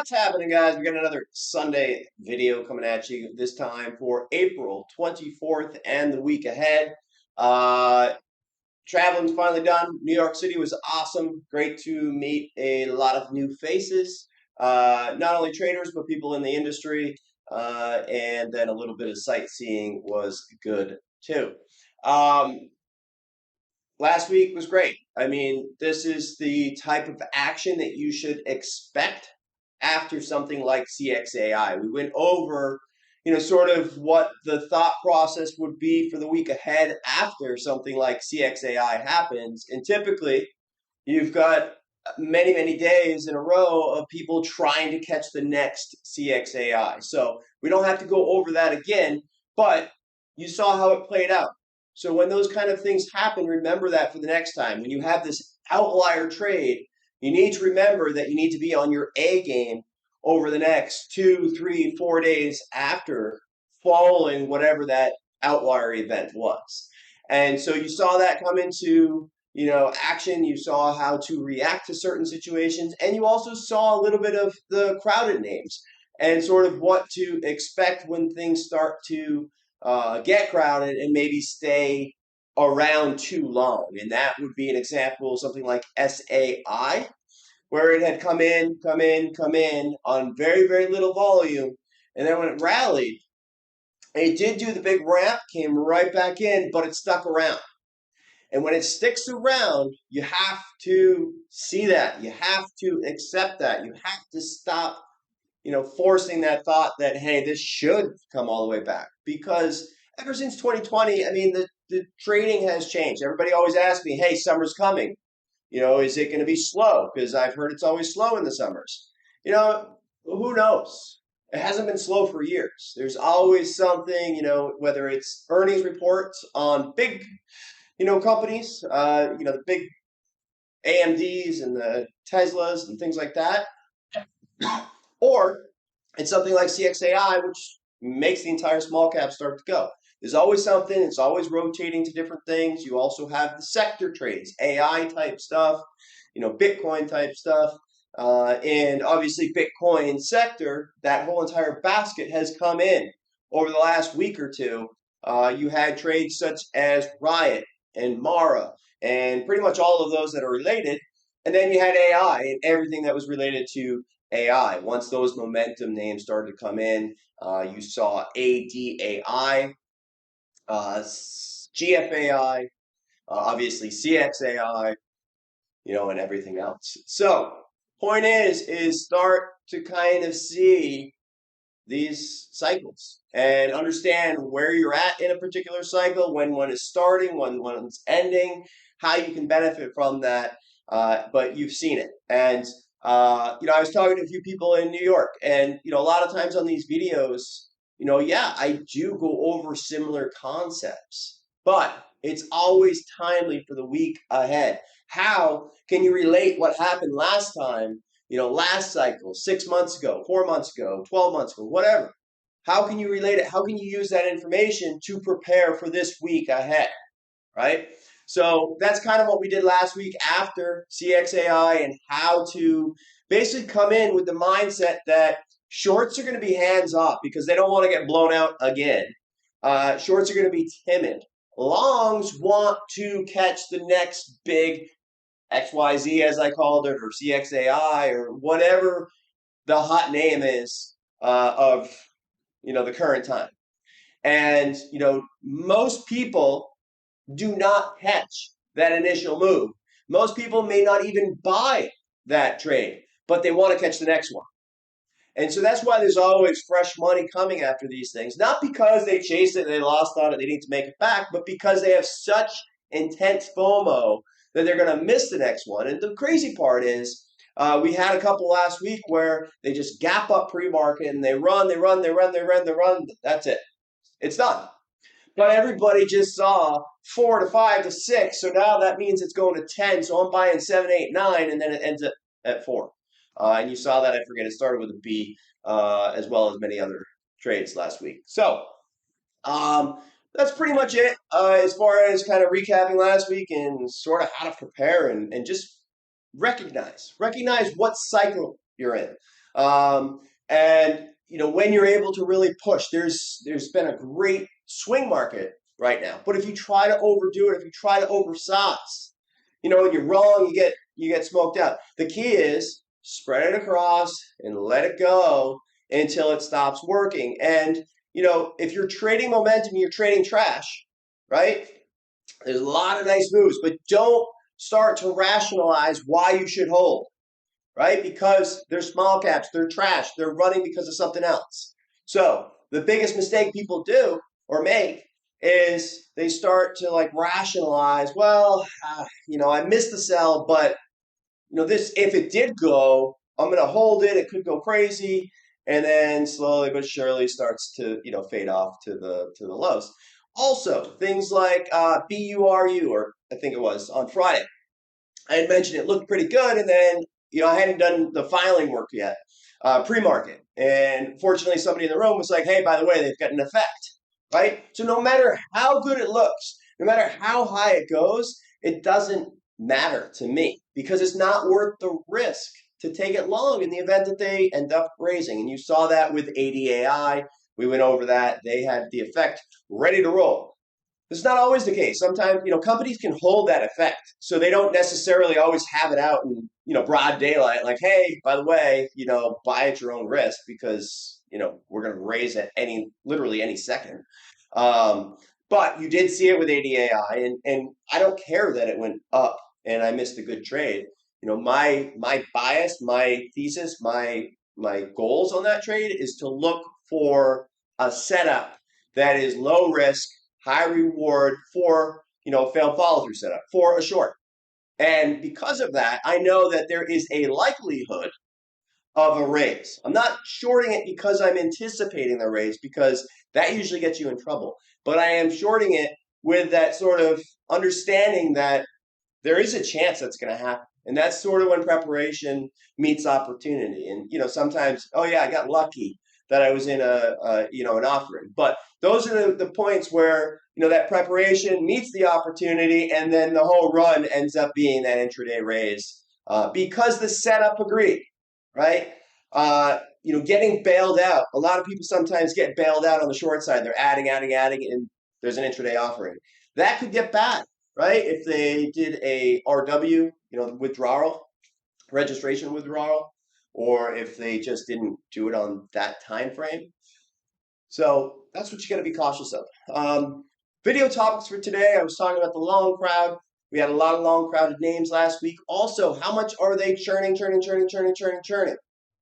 What's happening, guys? We got another Sunday video coming at you, this time for April 24th and the week ahead. Uh, Traveling's finally done. New York City was awesome. Great to meet a lot of new faces, not only traders, but people in the industry. And then a little bit of sightseeing was good too. Um, Last week was great. I mean, this is the type of action that you should expect after something like CXAI. We went over, sort of what the thought process would be for the week ahead after something like CXAI happens. And typically, you've got many, many days in a row of people trying to catch the next CXAI. So we don't have to go over that again, but you saw how it played out. So when those kind of things happen, remember that for the next time. When you have this outlier trade, you need to remember that you need to be on your A game over the next 2, 3, 4 days after following whatever that outlier event was. And so you saw that come into action. You saw how to react to certain situations, and you also saw a little bit of the crowded names and sort of what to expect when things start to get crowded and maybe stay around too long. And that would be an example of something like SAI, where it had come in on very, very little volume. And then when it rallied, it did do the big ramp, came right back in, but it stuck around. And when it sticks around, you have to see that. You have to accept that. You have to stop forcing that thought that, hey, this should come all the way back. Because ever since 2020, I mean, the trading has changed. Everybody always asks me, hey, summer's coming. Is it going to be slow? Because I've heard it's always slow in the summers. Who knows? It hasn't been slow for years. There's always something, whether it's earnings reports on big, companies, the big AMDs and the Teslas and things like that. Or it's something like CXAI, which makes the entire small cap start to go. There's always something. It's always rotating to different things. You also have the sector trades, AI type stuff, Bitcoin type stuff. And obviously Bitcoin sector, that whole entire basket has come in over the last week or two. You had trades such as Riot and Mara and pretty much all of those that are related. And then you had AI and everything that was related to AI. Once those momentum names started to come in, you saw ADAI, GFAI, obviously CXAI, and everything else. So point is start to kind of see these cycles and understand where you're at in a particular cycle, when one is starting, when one's ending, how you can benefit from that. But you've seen it. And I was talking to a few people in New York, and a lot of times on these videos, I do go over similar concepts, but it's always timely for the week ahead. How can you relate what happened last time, last cycle, 6 months ago, 4 months ago, 12 months ago, whatever? How can you relate it? How can you use that information to prepare for this week ahead, right? So that's kind of what we did last week after CXAI, and how to basically come in with the mindset that shorts are going to be hands off because they don't want to get blown out again. Shorts are going to be timid. Longs want to catch the next big XYZ, as I called it, or CXAI, or whatever the hot name is of the current time. And most people do not catch that initial move. Most people may not even buy that trade, but they want to catch the next one. And so that's why there's always fresh money coming after these things. Not because they chased it and they lost on it, they need to make it back, but because they have such intense FOMO that they're going to miss the next one. And the crazy part is, we had a couple last week where they just gap up pre-market and they run. That's it. It's done. But everybody just saw 4 to 5 to 6, so now that means it's going to 10. So I'm buying 7, 8, 9, and then it ends at 4. And you saw that, I forget, it started with a B, as well as many other trades last week. So that's pretty much it as far as kind of recapping last week and sort of how to prepare and just recognize what cycle you're in. And when you're able to really push, there's been a great swing market right now. But if you try to overdo it, if you try to oversize, you're wrong, you get smoked out. The key is spread it across and let it go until it stops working. And if you're trading momentum, you're trading trash, right? There's a lot of nice moves, but don't start to rationalize why you should hold, right? Because they're small caps, they're trash, they're running because of something else. So the biggest mistake people do or make is they start to like rationalize, well, I missed the sell, but this, if it did go, I'm going to hold it. It could go crazy, and then slowly but surely starts to fade off to the lows. Also, things like BURU, or I think it was on Friday. I had mentioned it looked pretty good, and then I hadn't done the filing work yet, pre-market, and fortunately somebody in the room was like, "Hey, by the way, they've got an effect." Right? So no matter how good it looks, no matter how high it goes, it doesn't matter to me because it's not worth the risk to take it long in the event that they end up raising. And you saw that with ADAI. We went over that. They had the effect ready to roll. This is not always the case. Sometimes, companies can hold that effect. So they don't necessarily always have it out in, broad daylight, like, hey, by the way, buy at your own risk because, we're going to raise at literally any second. But you did see it with ADAI, and I don't care that it went up and I missed a good trade. My bias, my thesis, my goals on that trade is to look for a setup that is low risk, high reward for failed follow through setup for a short. And because of that, I know that there is a likelihood of a raise. I'm not shorting it because I'm anticipating the raise, because that usually gets you in trouble. But I am shorting it with that sort of understanding that there is a chance that's going to happen. And that's sort of when preparation meets opportunity. And sometimes, oh yeah, I got lucky that I was in an offering. But those are the points where that preparation meets the opportunity, and then the whole run ends up being that intraday raise because the setup agreed, right? Getting bailed out. A lot of people sometimes get bailed out on the short side. They're adding, and there's an intraday offering. That could get bad, right? If they did a RW, withdrawal, registration withdrawal, or if they just didn't do it on that time frame. So that's what you got to be cautious of. Video topics for today. I was talking about the long crowd. We had a lot of long crowded names last week. Also, how much are they churning?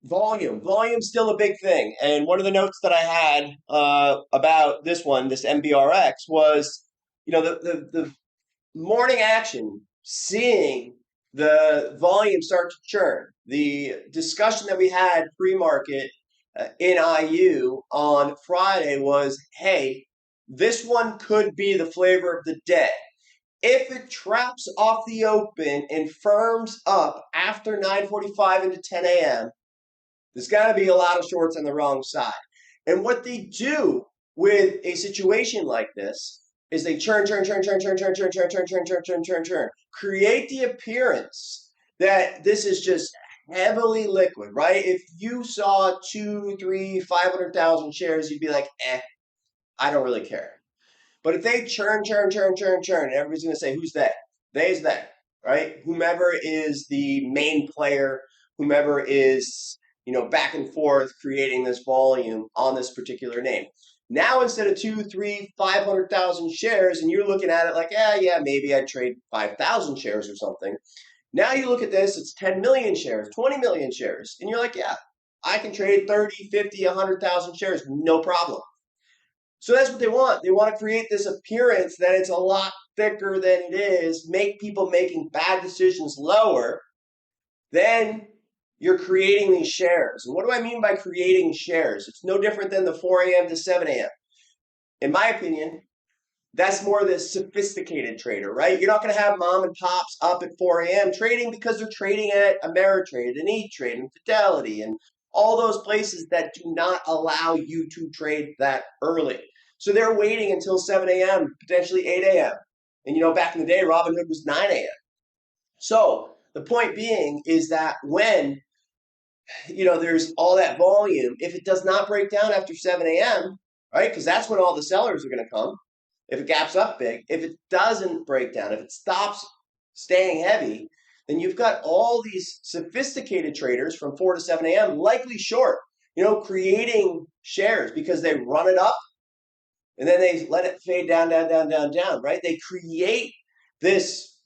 Volume's still a big thing. And one of the notes that I had about this MBRX, was, the morning action, seeing the volume start to churn. The discussion that we had pre-market in IU on Friday was, hey, this one could be the flavor of the day. If it traps off the open and firms up after 9:45 into 10 a.m., there's got to be a lot of shorts on the wrong side. And what they do with a situation like this is they churn, create the appearance that this is just heavily liquid, right? If you saw 2, 3, 500,000 shares, you'd be like, I don't really care. But if they churn, and everybody's going to say, who's that? They's that, right? Whomever is the main player, whomever is, back and forth creating this volume on this particular name. Now, instead of 2, 3, 500,000 shares, and you're looking at it like, yeah, maybe I'd trade 5,000 shares or something. Now you look at this, it's 10 million shares, 20 million shares, and you're like, yeah, I can trade 30, 50, 100,000 shares, no problem. So that's what they want. They want to create this appearance that it's a lot thicker than it is, make people making bad decisions lower. Then you're creating these shares. And what do I mean by creating shares? It's no different than the 4 a.m. to 7 a.m. In my opinion, that's more the sophisticated trader, right? You're not going to have mom and pops up at 4 a.m. trading because they're trading at Ameritrade and E-Trade and Fidelity and all those places that do not allow you to trade that early. So they're waiting until 7 a.m., potentially 8 a.m. And back in the day, Robinhood was 9 a.m. So the point being is that when there's all that volume. If it does not break down after 7 a.m., right, because that's when all the sellers are going to come, if it gaps up big, if it doesn't break down, if it stops staying heavy, then you've got all these sophisticated traders from 4 to 7 a.m. likely short, creating shares because they run it up and then they let it fade down, down, down, down, down, right? They create this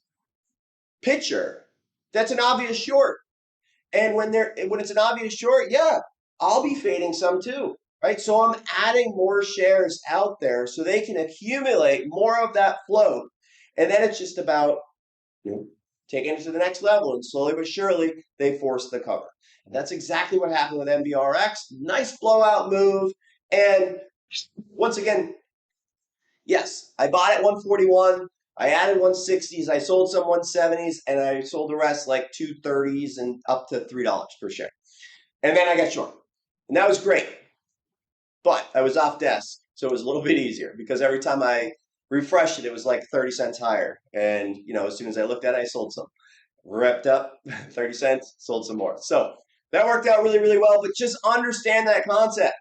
picture that's an obvious short. And when it's an obvious short, yeah, I'll be fading some too, right? So I'm adding more shares out there so they can accumulate more of that float. And then it's just about taking it to the next level, and slowly but surely they force the cover. And that's exactly what happened with NBRX. Nice blowout move. And once again, yes, I bought at 141. I added 160s. I sold some 170s, and I sold the rest like 230s and up to $3 per share. And then I got short, and that was great. But I was off desk, so it was a little bit easier because every time I refreshed it, it was like 30 cents higher. And as soon as I looked at it, I sold some. Repped up 30 cents, sold some more. So that worked out really, really well. But just understand that concept,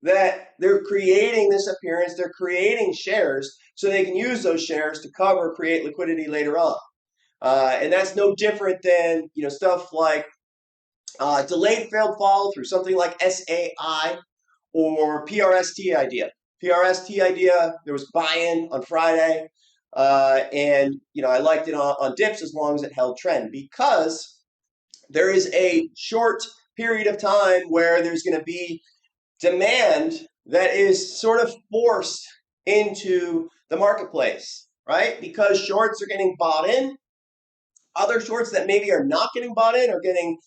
that they're creating this appearance, they're creating shares so they can use those shares to cover, create liquidity later on. And that's no different than stuff like delayed failed follow through, something like SAI or PRST idea. PRST idea, there was buy-in on Friday, and I liked it on dips as long as it held trend, because there is a short period of time where there's going to be demand that is sort of forced into the marketplace, right? Because shorts are getting bought in. Other shorts that maybe are not getting bought in are getting,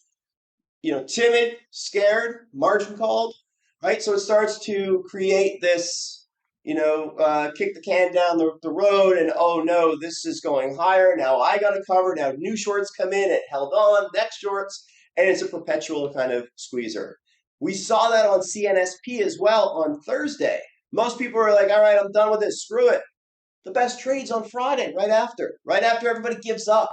timid, scared, margin called, right? So it starts to create this, kick the can down the road, and oh no, this is going higher. Now I got to cover. Now new shorts come in, it held on, next shorts, and it's a perpetual kind of squeezer. We saw that on CNSP as well on Thursday. Most people are like, all right, I'm done with this, screw it. The best trade's on Friday, right after everybody gives up.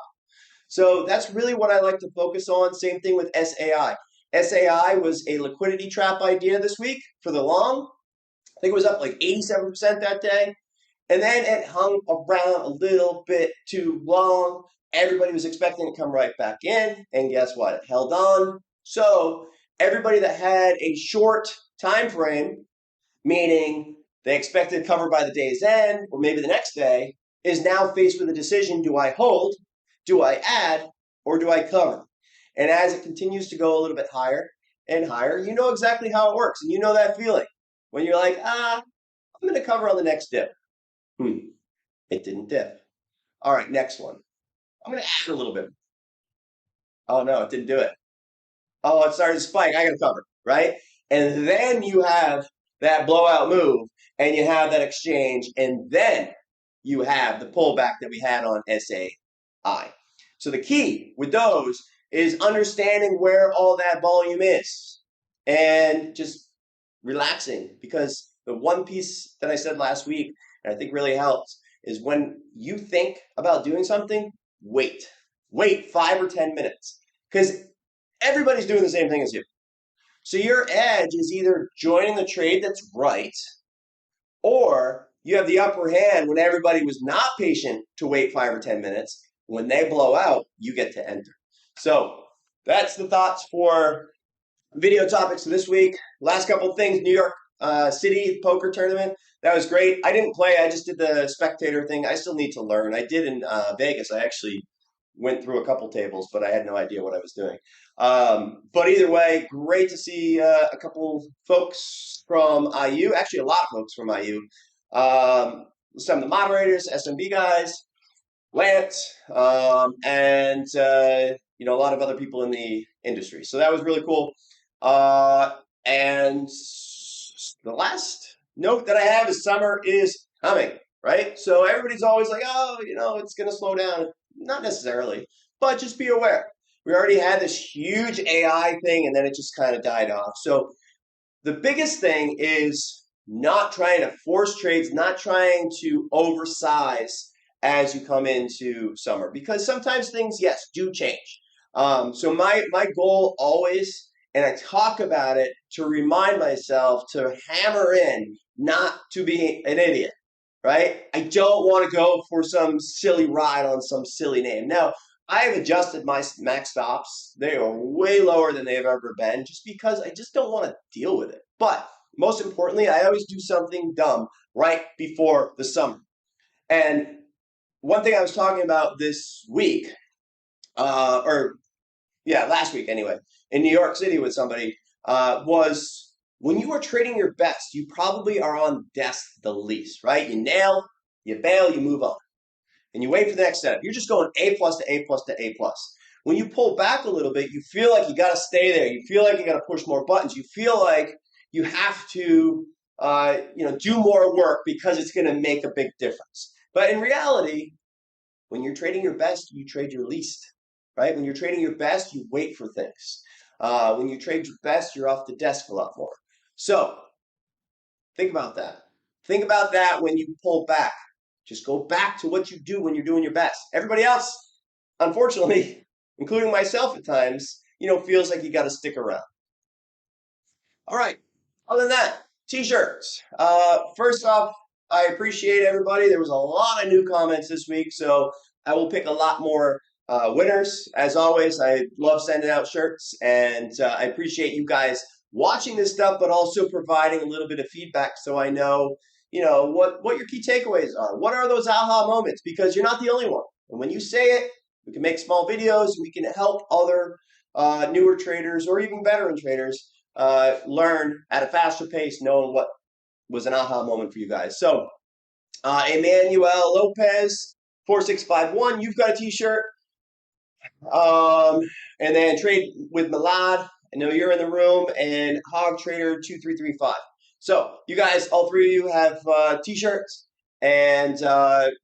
So that's really what I like to focus on. Same thing with SAI. SAI was a liquidity trap idea this week for the long. I think it was up like 87% that day. And then it hung around a little bit too long. Everybody was expecting it to come right back in. And guess what? It held on. So everybody that had a short time frame, meaning they expected cover by the day's end or maybe the next day, is now faced with a decision: do I hold, do I add, or do I cover? And as it continues to go a little bit higher and higher, you know exactly how it works. And you know that feeling when you're like, I'm going to cover on the next dip. It didn't dip. All right, next one. I'm going to add a little bit. Oh no, it didn't do it. Oh, it started to spike. I got to cover, right? And then you have that blowout move, and you have that exchange, and then you have the pullback that we had on SAI. So the key with those is understanding where all that volume is and just relaxing, because the one piece that I said last week, and I think really helps, is when you think about doing something, wait 5 or 10 minutes, because everybody's doing the same thing as you. So your edge is either joining the trade that's right, or you have the upper hand when everybody was not patient to wait 5 or 10 minutes. When they blow out, you get to enter. So that's the thoughts for video topics this week. Last couple of things: New York City poker tournament. That was great. I didn't play. I just did the spectator thing. I still need to learn. I did in Vegas. I actually went through a couple tables, but I had no idea what I was doing. But either way, great to see a couple folks from IU. Actually, a lot of folks from IU. Some of the moderators, SMB guys, Lance, and a lot of other people in the industry. So that was really cool. And the last note that I have is summer is coming, right? So everybody's always like, oh, it's going to slow down. Not necessarily, but just be aware. We already had this huge AI thing, and then it just kind of died off. So the biggest thing is not trying to force trades, not trying to oversize as you come into summer, because sometimes things, yes, do change. So my goal always and I talk about it to remind myself to hammer in, not to be an idiot, right? I don't want to go for some silly ride on some silly name. Now, I have adjusted my max stops. They are way lower than they've ever been just because I just don't want to deal with it. But most importantly, I always do something dumb right before the summer. And one thing I was talking about this week, or yeah, last week anyway, in New York City with somebody, was when you are trading your best, you probably are on desk the least, right? You nail, you bail, you move on, and you wait for the next setup. You're just going A plus to A plus to A plus. When you pull back a little bit, you feel like you got to stay there. You feel like you got to push more buttons. You feel like you have to, do more work because it's going to make a big difference. But in reality, when you're trading your best, you trade your least, right? When you're trading your best, you wait for things. When you trade your best, you're off the desk a lot more. So think about that. Think about that when you pull back. Just go back to what you do when you're doing your best. Everybody else, unfortunately, including myself at times, feels like you got to stick around. All right. Other than that, t-shirts. First off, I appreciate everybody. There was a lot of new comments this week, so I will pick a lot more winners. As always, I love sending out shirts, and I appreciate you guys watching this stuff, but also providing a little bit of feedback so I know, what your key takeaways are. What are those aha moments? Because you're not the only one. And when you say it, we can make small videos. We can help other newer traders or even veteran traders learn at a faster pace, knowing what was an aha moment for you guys. So, Emmanuel Lopez, 4651, you've got a t-shirt. And then Trade with Milad, I know you're in the room, and Hog Trader 2335. So, you guys, all three of you have t-shirts. And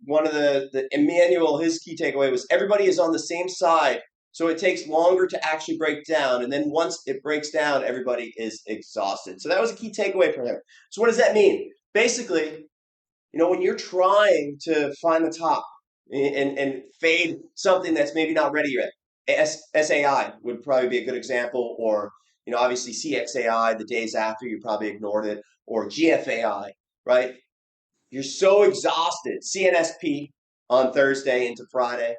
one of the Emmanuel, his key takeaway was everybody is on the same side. So it takes longer to actually break down. And then once it breaks down, everybody is exhausted. So that was a key takeaway from him. So what does that mean? Basically, when you're trying to find the top and fade something that's maybe not ready yet, SAI would probably be a good example. Or, obviously CXAI, the days after, you probably ignored it. Or GFAI, right? You're so exhausted. CNSP on Thursday into Friday.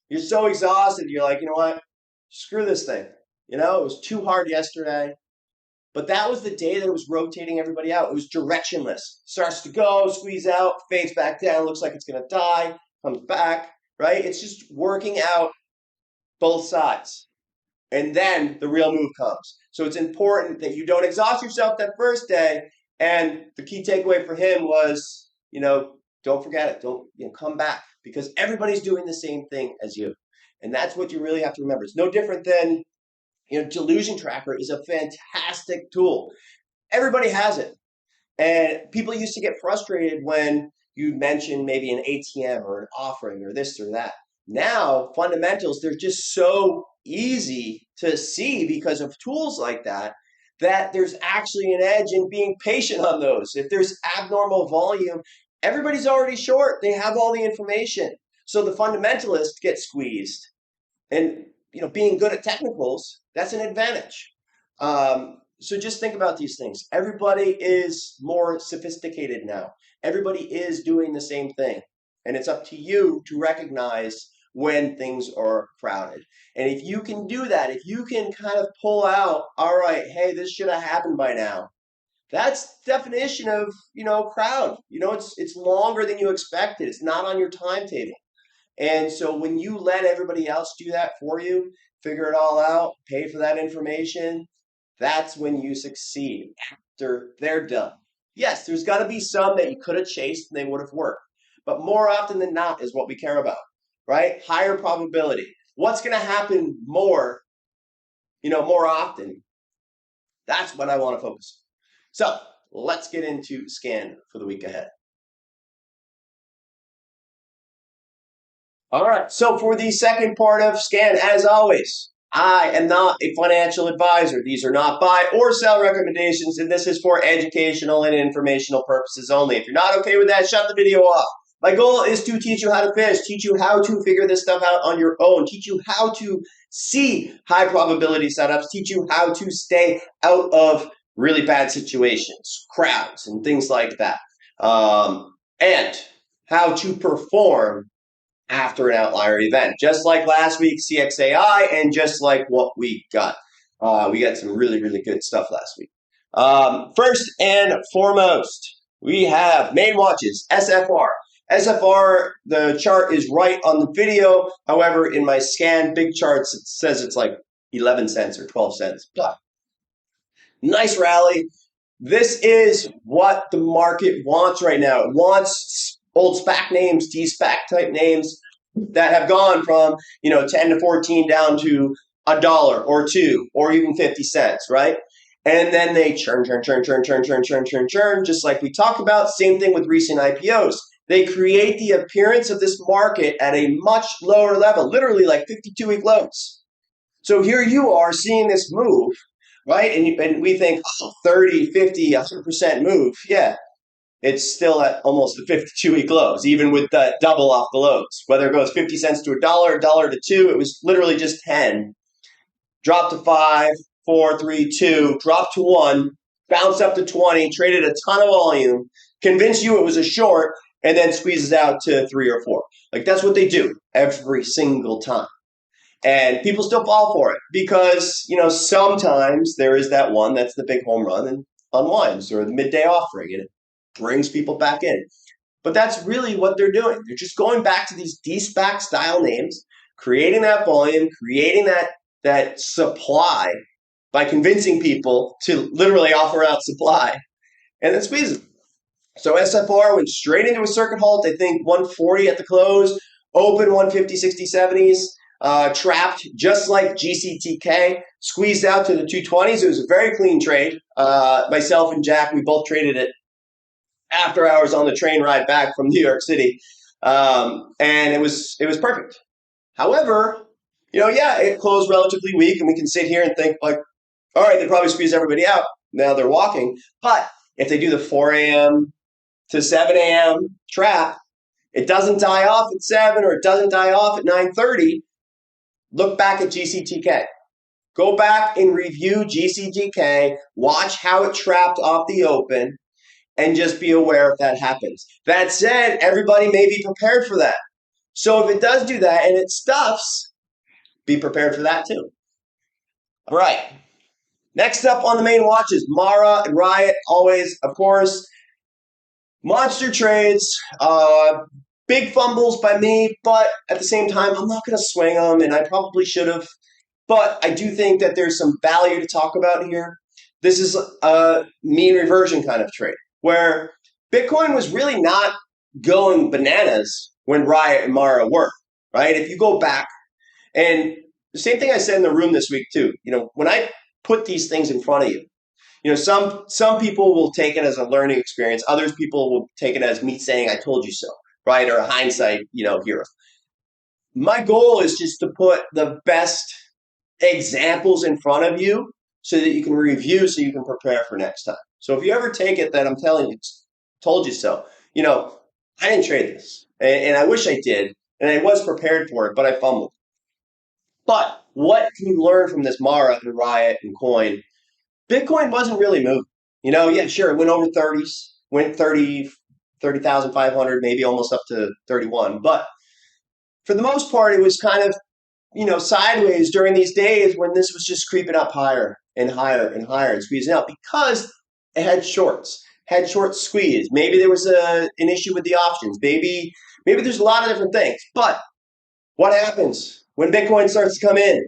You're so exhausted. You're like, you know what? Screw this thing. It was too hard yesterday. But that was the day that it was rotating everybody out. It was directionless. Starts to go, squeeze out, fades back down, looks like it's going to die, comes back, right? It's just working out both sides. And then the real move comes. So it's important that you don't exhaust yourself that first day. And the key takeaway for him was, don't forget it. Don't come back, because everybody's doing the same thing as you. And that's what you really have to remember. It's no different than, Delusion Tracker is a fantastic tool. Everybody has it. And people used to get frustrated when you mention maybe an ATM or an offering or this or that. Now, fundamentals, they're just so easy to see because of tools like that there's actually an edge in being patient on those. If there's abnormal volume, everybody's already short. They have all the information. So the fundamentalist gets squeezed. And, being good at technicals, that's an advantage. So just think about these things. Everybody is more sophisticated now. Everybody is doing the same thing. And it's up to you to recognize when things are crowded. And if you can do that, if you can kind of pull out, all right, hey, this should have happened by now. That's definition of, crowd. It's longer than you expected. It's not on your timetable. And so when you let everybody else do that for you, figure it all out, pay for that information, that's when you succeed after they're done. Yes, there's got to be some that you could have chased and they would have worked. But more often than not is what we care about, right? Higher probability. What's going to happen more often? That's what I want to focus on. So let's get into scan for the week ahead. All right, so for the second part of scan, as always, I am not a financial advisor. These are not buy or sell recommendations, and this is for educational and informational purposes only. If you're not okay with that, shut the video off. My goal is to teach you how to fish, teach you how to figure this stuff out on your own, teach you how to see high probability setups, teach you how to stay out of really bad situations, crowds, and things like that. And how to perform after an outlier event, just like last week CXAI, and just like what we got. We got some really, really good stuff last week. First and foremost, we have main watches, SFR. SFR, the chart is right on the video. However, in my scan big charts, it says it's like 11 cents or 12 cents. But nice rally. This is what the market wants right now. It wants old SPAC names, D-SPAC type names that have gone from 10 to 14 down to $1 or $2 or even 50 cents, right? And then they churn, just like we talked about. Same thing with recent IPOs. They create the appearance of this market at a much lower level, literally like 52-week lows. So here you are seeing this move, right? And we think 30, 50, 100% move. Yeah, it's still at almost the 52-week lows, even with that double off the lows. Whether it goes 50 cents to $1, $1 to $2, it was literally just 10. Dropped to 5, 4, 3, 2, dropped to 1, bounced up to 20, traded a ton of volume, convinced you it was a short, and then squeezes out to 3 or 4. Like, that's what they do every single time. And people still fall for it because, sometimes there is that one that's the big home run and unwinds, or the midday offering, and it brings people back in. But that's really what they're doing. They're just going back to these de-SPAC style names, creating that volume, creating that supply by convincing people to literally offer out supply and then squeeze it. So SFR went straight into a circuit halt. I think 140 at the close, open 150, 60, 70s, trapped just like GCTK, squeezed out to the 220s. It was a very clean trade. Myself and Jack, we both traded it after hours on the train ride back from New York City. And it was perfect. However, it closed relatively weak, and we can sit here and think like, all right, they probably squeeze everybody out. Now they're walking. But if they do the 4 a.m. to 7 a.m. trap, it doesn't die off at 7 or it doesn't die off at 9:30. Look back at GCTK. Go back and review GCTK. Watch how it trapped off the open, and just be aware if that happens. That said, everybody may be prepared for that. So if it does do that and it stuffs, be prepared for that too. All right. Next up on the main watch is Mara and Riot. Always, of course, monster trades. Big fumbles by me, but at the same time, I'm not going to swing them, and I probably should have. But I do think that there's some value to talk about here. This is a mean reversion kind of trade, where Bitcoin was really not going bananas when Riot and Mara were, right? If you go back, and the same thing I said in the room this week too, when I put these things in front of you, some people will take it as a learning experience. Others people will take it as me saying, I told you so, right? Or a hindsight, hero. My goal is just to put the best examples in front of you so that you can review, so you can prepare for next time. So if you ever take it that I'm telling you, told you so, I didn't trade this, and I wish I did, and I was prepared for it, but I fumbled. But what can you learn from this Mara and Riot and Coin? Bitcoin wasn't really moving. Yeah, sure, it went over 30s, went 30,500, maybe almost up to 31. But for the most part, it was kind of, sideways during these days when this was just creeping up higher and higher and higher and squeezing out because it had shorts, had short squeeze. Maybe there was an issue with the options. Maybe there's a lot of different things. But what happens when Bitcoin starts to come in?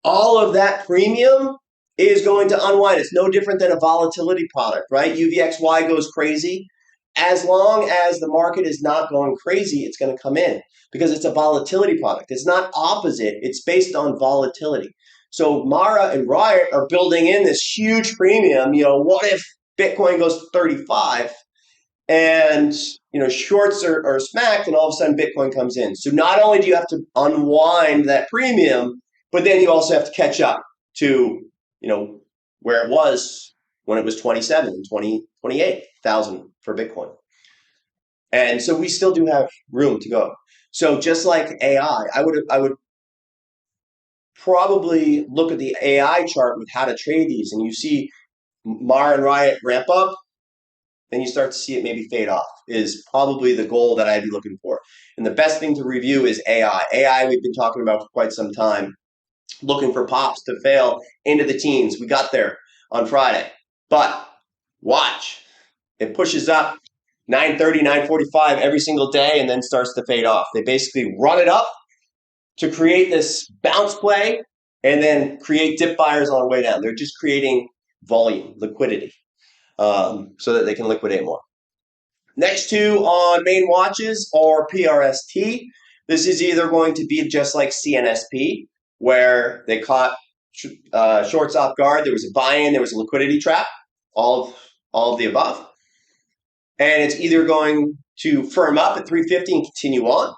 All of that premium is going to unwind. It's no different than a volatility product, right? UVXY goes crazy. As long as the market is not going crazy, it's going to come in because it's a volatility product. It's not opposite. It's based on volatility. So Mara and Riot are building in this huge premium. What if Bitcoin goes to 35 and, shorts are smacked and all of a sudden Bitcoin comes in? So not only do you have to unwind that premium, but then you also have to catch up to, where it was when it was 27 and 28,000 for Bitcoin. And so we still do have room to go. So just like AI, I would probably look at the AI chart with how to trade these, and you see Mar and Riot ramp up, then you start to see it maybe fade off, is probably the goal that I'd be looking for. And the best thing to review is AI. AI we've been talking about for quite some time, looking for pops to fail into the teens. We got there on Friday. But watch. It pushes up 9:30, 9:45 every single day and then starts to fade off. They basically run it up to create this bounce play and then create dip buyers on the way down. They're just creating volume, liquidity, so that they can liquidate more. Next two on main watches are PRST. This is either going to be just like CNSP, where they caught shorts off guard. There was a buy-in, there was a liquidity trap, all of the above. And it's either going to firm up at 350 and continue on,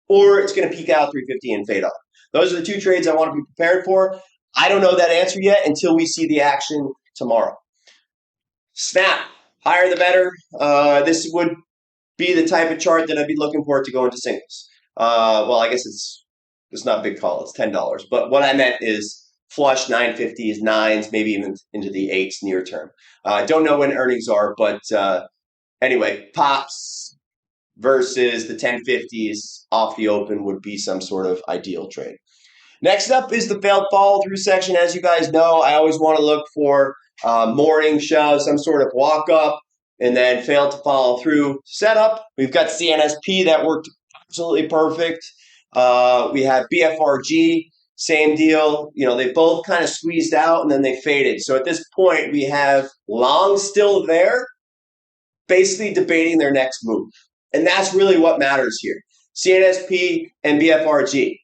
or it's going to peak out 350 and fade off. Those are the two trades I want to be prepared for. I don't know that answer yet until we see the action tomorrow. Snap, higher the better. This would be the type of chart that I'd be looking for to go into singles. Well, I guess it's not a big call. It's $10. But what I meant is flush 950s, nines, maybe even into the eights near term. Don't know when earnings are, but anyway, pops versus the 1050s off the open would be some sort of ideal trade. Next up is the failed follow through section. As you guys know, I always want to look for morning shove, some sort of walk up, and then fail to follow through setup. We've got CNSP that worked absolutely perfect. We have BFRG, same deal. You know, they both kind of squeezed out and then they faded. So at this point, we have long still there, basically debating their next move. And that's really what matters here. CNSP and BFRG.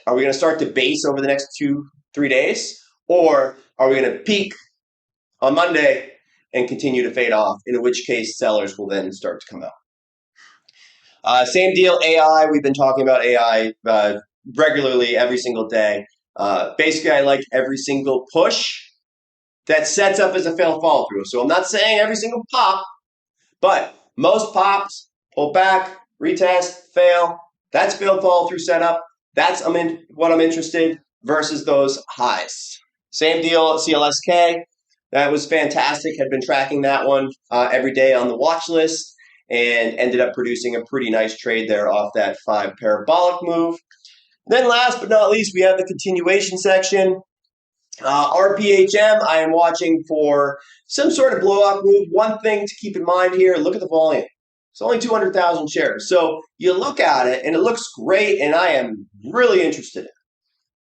Are we going to start to base over the next 2-3 days? Or are we going to peak on Monday and continue to fade off, in which case sellers will then start to come out? Same deal, AI. We've been talking about AI regularly every single day. Basically, I like every single push that sets up as a failed follow through. So I'm not saying every single pop, but most pops, pull back, retest, fail. That's failed follow through setup. That's what I'm interested versus those highs. Same deal at CLSK. That was fantastic. Had been tracking that one every day on the watch list and ended up producing a pretty nice trade there off that 5 parabolic move. Then last but not least, we have the continuation section. RPHM, I am watching for some sort of blow-up move. One thing to keep in mind here, look at the volume. It's only 200,000 shares. So you look at it, and it looks great, and I am really interested in it.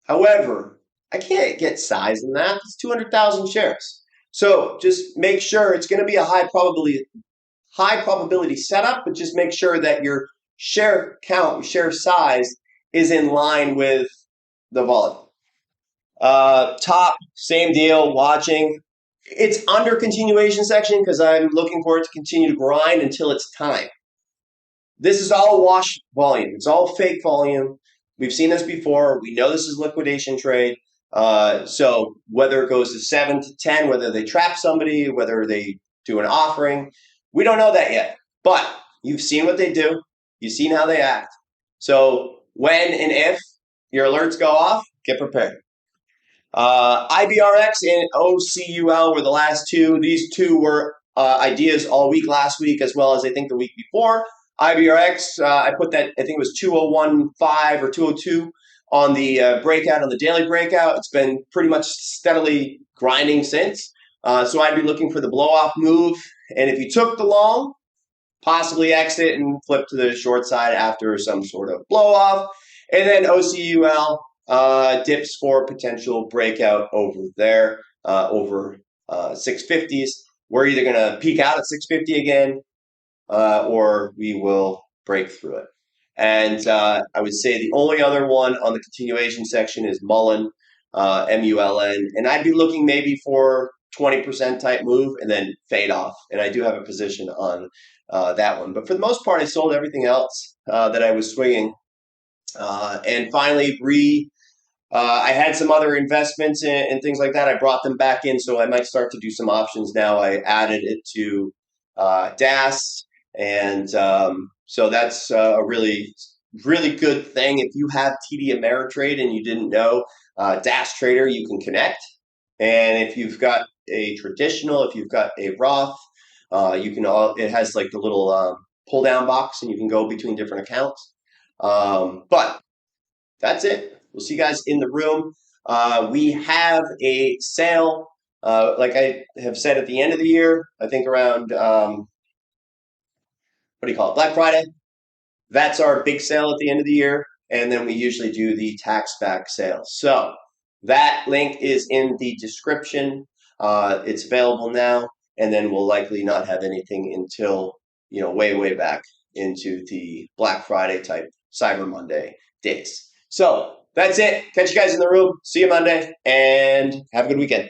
However, I can't get size in that. It's 200,000 shares. So just make sure it's going to be a high probability setup, but just make sure that your share count, share size is in line with the volume. Top, same deal, watching. It's under continuation section because I'm looking for it to continue to grind until it's time. This is all wash volume. It's all fake volume. We've seen this before. We know this is liquidation trade. So whether it goes to 7 to 10, whether they trap somebody, whether they do an offering, we don't know that yet. But you've seen what they do. You've seen how they act. So when and if your alerts go off, get prepared. IBRX and OCUL were the last two. These two were ideas all week last week, as well as I think the week before. IBRX, I put that, I think it was 2015 or 202 on the breakout, on the daily breakout. It's been pretty much steadily grinding since. So I'd be looking for the blow-off move. And if you took the long, possibly exit and flip to the short side after some sort of blow-off. And then OCUL, dips for potential breakout over there, over 650s. We're either going to peak out at 650 again, or we will break through it. And I would say the only other one on the continuation section is Mullen, MULN. And I'd be looking maybe for 20% type move and then fade off. And I do have a position on that one. But for the most part, I sold everything else that I was swinging. And finally, I had some other investments and things like that. I brought them back in, so I might start to do some options now. I added it to DAS And so that's a really good thing. If you have TD Ameritrade and you didn't know, Dash Trader, you can connect. And if you've got a traditional, if you've got a Roth, you can it has like the little pull down box and you can go between different accounts. But that's it. We'll see you guys in the room. We have a sale, like I have said at the end of the year, I think around, what do you call it, Black Friday. That's our big sale at the end of the year. And then we usually do the tax back sale. So that link is in the description. It's available now. And then we'll likely not have anything until, way back into the Black Friday type Cyber Monday days. So that's it. Catch you guys in the room. See you Monday and have a good weekend.